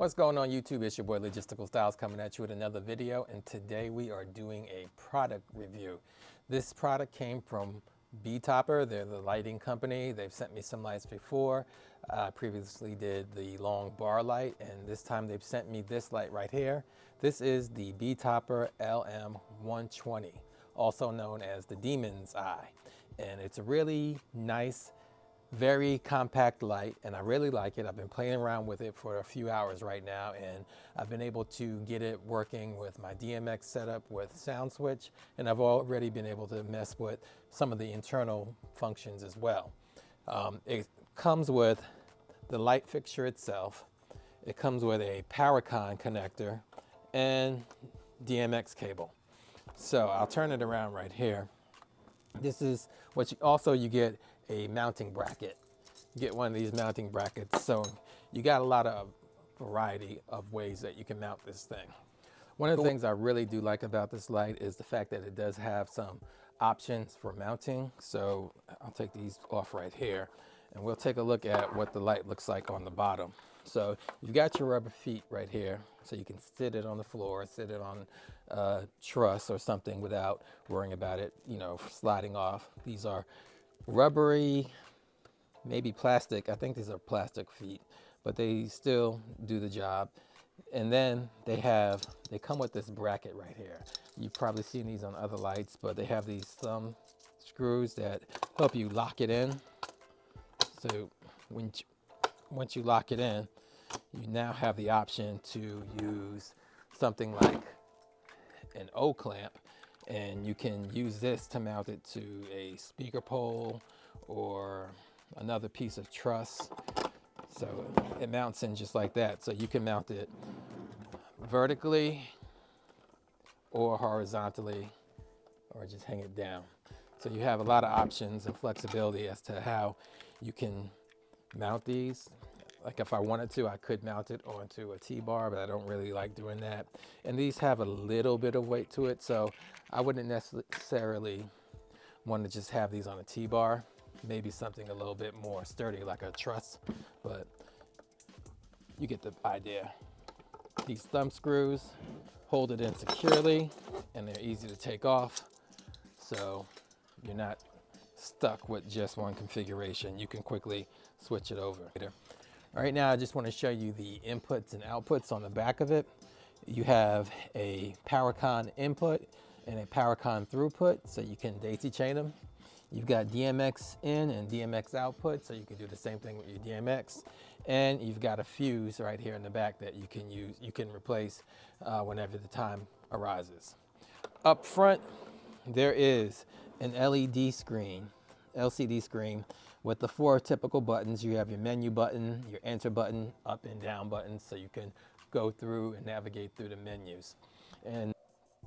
What's going on YouTube? It's your boy Logistical Styles coming at you with another video, and today we are doing a product review. This product came from Betopper. They're the lighting company. They've sent me some lights before. I previously did the long bar light, and this time they've sent me this light right here. This is the Betopper LM120, also known as the Demon's Eye, and it's a really nice, very compact light, and I really like it. I've been playing around with it for a few hours right now, and I've been able to get it working with my DMX setup with sound switch, and I've already been able to mess with some of the internal functions as well. It comes with the light fixture itself. It comes with a PowerCon connector and DMX cable. So I'll turn it around right here. This is what you get a mounting bracket. You get one of these mounting brackets, so you got a lot of variety of ways that you can mount this thing. One of the things I really do like about this light is the fact that it does have some options for mounting. So I'll take these off right here, and we'll take a look at what the light looks like on the bottom. So you've got your rubber feet right here, so you can sit it on the floor, sit it on a truss or something without worrying about it, sliding off. These are rubbery, maybe plastic. I think these are plastic feet, but they still do the job. And then they come with this bracket right here. You've probably seen these on other lights, but they have these thumb screws that help you lock it in. So once you lock it in, you now have the option to use something like an O clamp, and you can use this to mount it to a speaker pole or another piece of truss. So it mounts in just like that. So you can mount it vertically or horizontally, or just hang it down. So you have a lot of options and flexibility as to how you can mount these. Like if I wanted to, I could mount it onto a T-bar, but I don't really like doing that. And these have a little bit of weight to it, so I wouldn't necessarily want to just have these on a T-bar. Maybe something a little bit more sturdy like a truss, but you get the idea. These thumb screws hold it in securely, and they're easy to take off, so you're not stuck with just one configuration. You can quickly switch it over. All right, now I just want to show you the inputs and outputs on the back of it. You have a PowerCon input and a PowerCon throughput, so you can daisy chain them. You've got DMX in and DMX output, so you can do the same thing with your DMX. And you've got a fuse right here in the back that you can replace whenever the time arises. Up front, there is an LED screen, LCD screen, with the 4 typical buttons. You have your menu button, your enter button, up and down buttons, so you can go through and navigate through the menus. And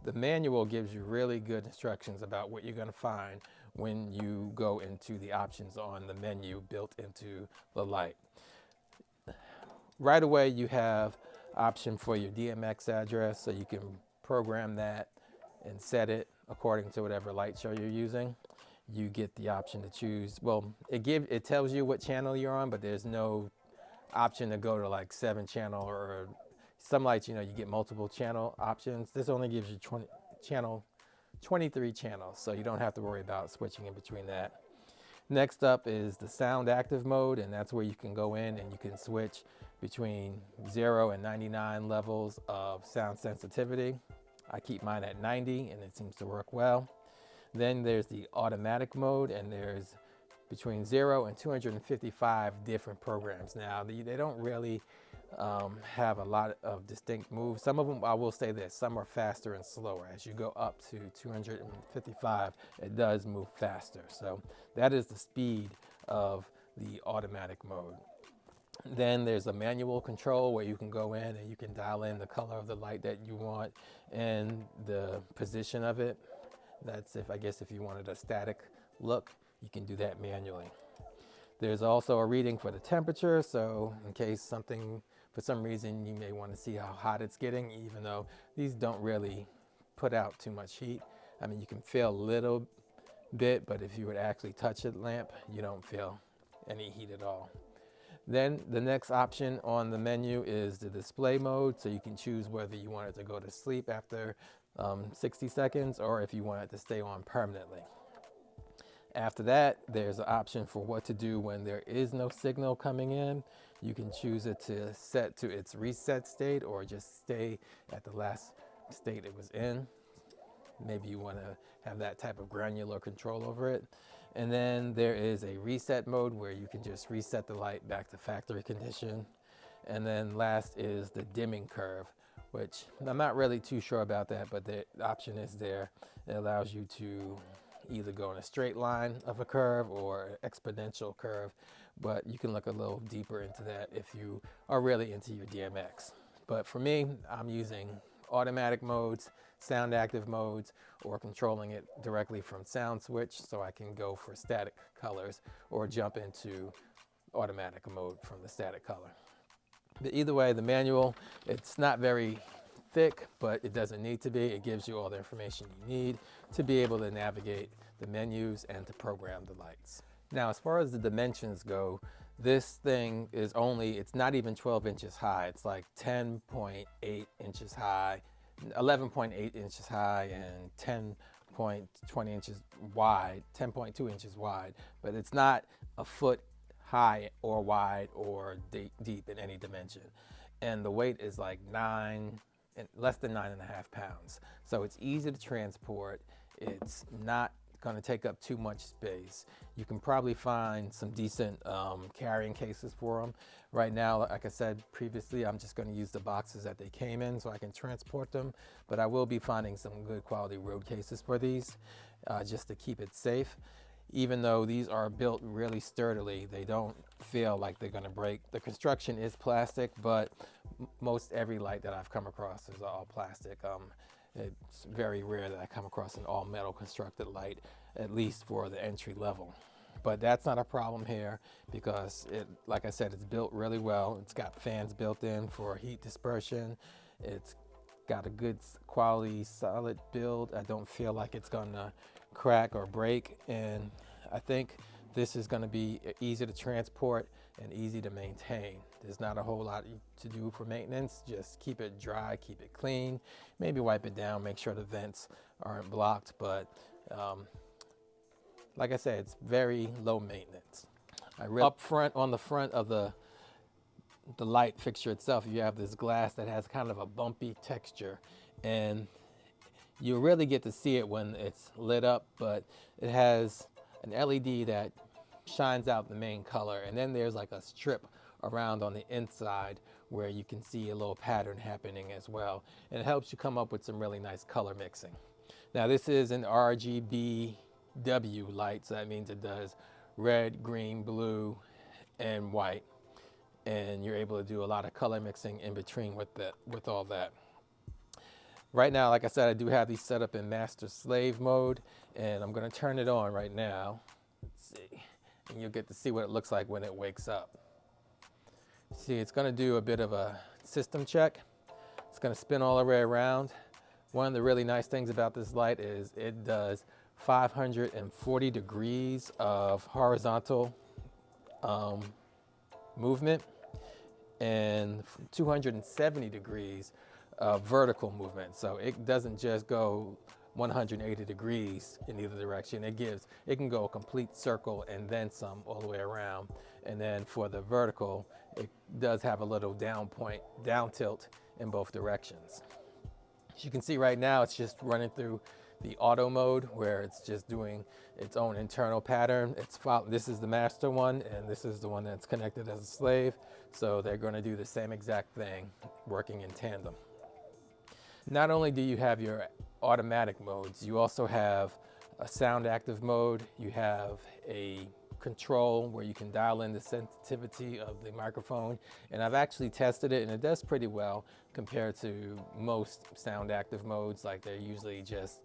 the manual gives you really good instructions about what you're going to find when you go into the options on the menu built into the light. Right away, you have option for your DMX address, so you can program that and set it according to whatever light show you're using. You get the option to choose, well, it tells you what channel you're on, but there's no option to go to like 7 channel, or some lights, you get multiple channel options. This only gives you 23 channels, so you don't have to worry about switching in between that. Next up is the sound active mode, and that's where you can go in and you can switch between 0 and 99 levels of sound sensitivity. I keep mine at 90 and it seems to work well. Then there's the automatic mode, and there's between 0 and 255 different programs. Now, they don't really have a lot of distinct moves. Some of them, I will say this, some are faster and slower. As you go up to 255, it does move faster. So that is the speed of the automatic mode. Then there's a manual control where you can go in and you can dial in the color of the light that you want and the position of it. That's if you wanted a static look, you can do that manually. There's also a reading for the temperature, so in case for some reason you may want to see how hot it's getting, even though these don't really put out too much heat. I mean, you can feel a little bit, but if you would actually touch a lamp, you don't feel any heat at all. Then the next option on the menu is the display mode, so you can choose whether you want it to go to sleep after 60 seconds or if you want it to stay on permanently. After that, there's an option for what to do when there is no signal coming in. You can choose it to set to its reset state or just stay at the last state it was in. Maybe you want to have that type of granular control over it. And then there is a reset mode where you can just reset the light back to factory condition. And then last is the dimming curve, which I'm not really too sure about that, but the option is there. It allows you to either go in a straight line of a curve or an exponential curve, but you can look a little deeper into that if you are really into your DMX. But for me, I'm using automatic modes, sound active modes, or controlling it directly from sound switch, so I can go for static colors or jump into automatic mode from the static color. But either way, the manual, it's not very thick, but it doesn't need to be. It gives you all the information you need to be able to navigate the menus and to program the lights. Now, as far as the dimensions go, this thing is it's not even 12 inches high. It's like 10.8 inches high, 11.8 inches high, and 10.20 inches wide, 10.2 inches wide, but it's not a foot high or wide or deep in any dimension. And the weight is like less than 9.5 pounds. So it's easy to transport. It's not going to take up too much space. You can probably find some decent carrying cases for them. Right now, like I said previously, I'm just going to use the boxes that they came in so I can transport them. But I will be finding some good quality road cases for these just to keep it safe. Even though these are built really sturdily, they don't feel like they're going to break. The construction is plastic, but most every light that I've come across is all plastic. It's very rare that I come across an all metal constructed light, at least for the entry level. But that's not a problem here because like I said, it's built really well. It's got fans built in for heat dispersion. It's got a good quality solid build. I don't feel like it's gonna crack or break, and I think this is going to be easy to transport and easy to maintain. There's not a whole lot to do for maintenance. Just keep it dry, keep it clean, maybe wipe it down, make sure the vents aren't blocked, but like I said, it's very low maintenance. Up front, on the front of the light fixture itself, you have this glass that has kind of a bumpy texture, and you really get to see it when it's lit up, but it has an LED that shines out the main color, and then there's like a strip around on the inside where you can see a little pattern happening as well, and it helps you come up with some really nice color mixing. Now, this is an RGBW light, so that means it does red, green, blue, and white, and you're able to do a lot of color mixing in between with all that. Right now, like I said, I do have these set up in master slave mode, and I'm going to turn it on right now. Let's see, and you'll get to see what it looks like when it wakes up. See, it's going to do a bit of a system check. It's going to spin all the way around. One of the really nice things about this light is it does 540 degrees of horizontal movement and 270 degrees vertical movement. So it doesn't just go 180 degrees in either direction. It can go a complete circle and then some all the way around. And then for the vertical, it does have a little down tilt in both directions. As you can see right now, it's just running through the auto mode where it's just doing its own internal pattern. This is the master one, and this is the one that's connected as a slave. So they're going to do the same exact thing, working in tandem. Not only do you have your automatic modes, you also have a sound active mode. You have a control where you can dial in the sensitivity of the microphone. And I've actually tested it, and it does pretty well compared to most sound active modes. Like they're usually just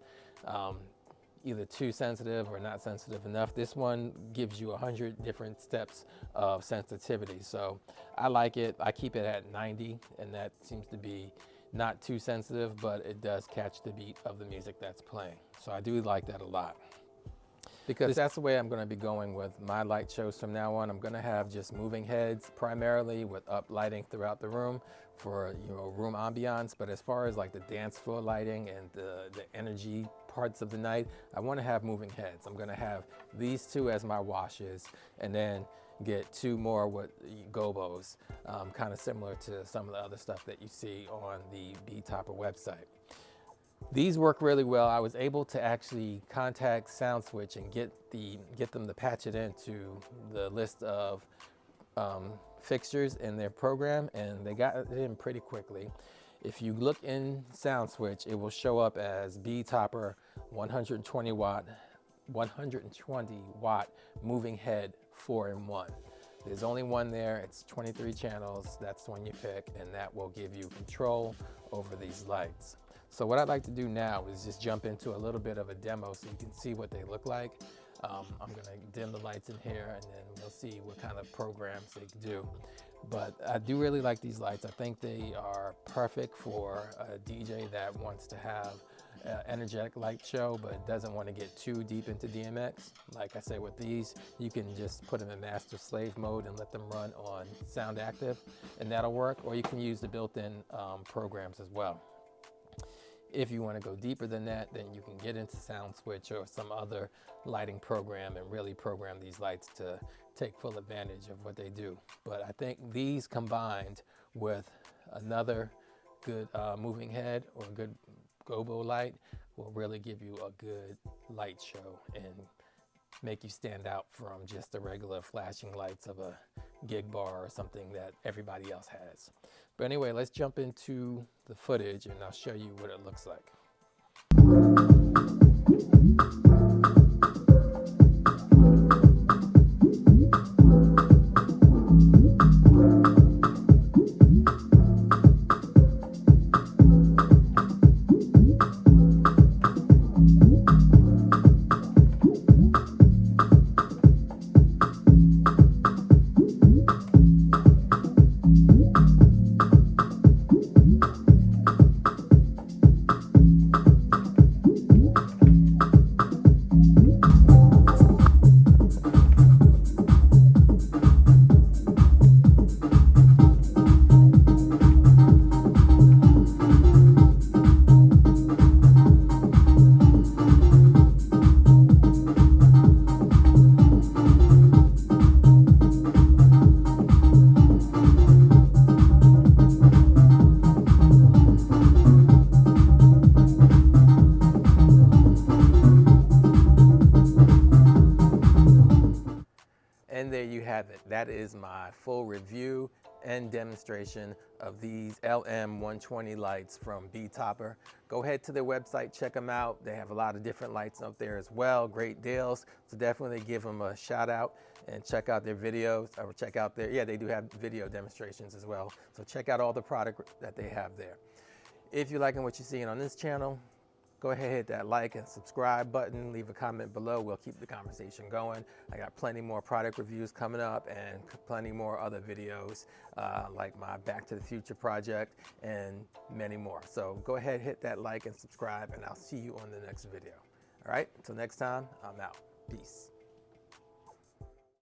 either too sensitive or not sensitive enough. This one gives you 100 different steps of sensitivity. So I like it. I keep it at 90, and that seems to be not too sensitive, but it does catch the beat of the music that's playing. So I do like that a lot. because that's the way I'm going to be going with my light shows from now on. I'm going to have just moving heads primarily with up lighting throughout the room for, you know, room ambiance. But as far as like the dance floor lighting and the energy parts of the night, I want to have moving heads. I'm going to have these two as my washes, and then get two more with gobos, kind of similar to some of the other stuff that you see on the Betopper website. These work really well. I was able to actually contact SoundSwitch and get them to patch it into the list of fixtures in their program, and they got it in pretty quickly. If you look in SoundSwitch, it will show up as Betopper 120 watt moving head 4-in-1. There's only one there. It's 23 channels. That's the one you pick, and that will give you control over these lights. So what I'd like to do now is just jump into a little bit of a demo so you can see what they look like. I'm gonna dim the lights in here, and then we'll see what kind of programs they can do. But I do really like these lights. I think they are perfect for a DJ that wants to have an energetic light show but doesn't want to get too deep into DMX. Like I say, with these, you can just put them in master slave mode and let them run on sound active, and that'll work. Or you can use the built-in programs as well. If you want to go deeper than that, then you can get into SoundSwitch or some other lighting program and really program these lights to take full advantage of what they do. But I think these combined with another good moving head or a good gobo light will really give you a good light show and make you stand out from just the regular flashing lights of a gig bar or something that everybody else has. But anyway, let's jump into the footage and I'll show you what it looks like. And there you have it. That is my full review and demonstration of these LM120 lights from Betopper. Go ahead to their website, check them out. They have a lot of different lights up there as well, great deals. So definitely give them a shout out and check out their videos, or check out their, yeah, they do have video demonstrations as well. So check out all the product that they have there. If you're liking what you're seeing on this channel, go ahead, hit that like and subscribe button, leave a comment below. We'll keep the conversation going. I got plenty more product reviews coming up and plenty more other videos like my Back to the Future project and many more. So go ahead, hit that like and subscribe, and I'll see you on the next video. All right, until next time, I'm out. Peace.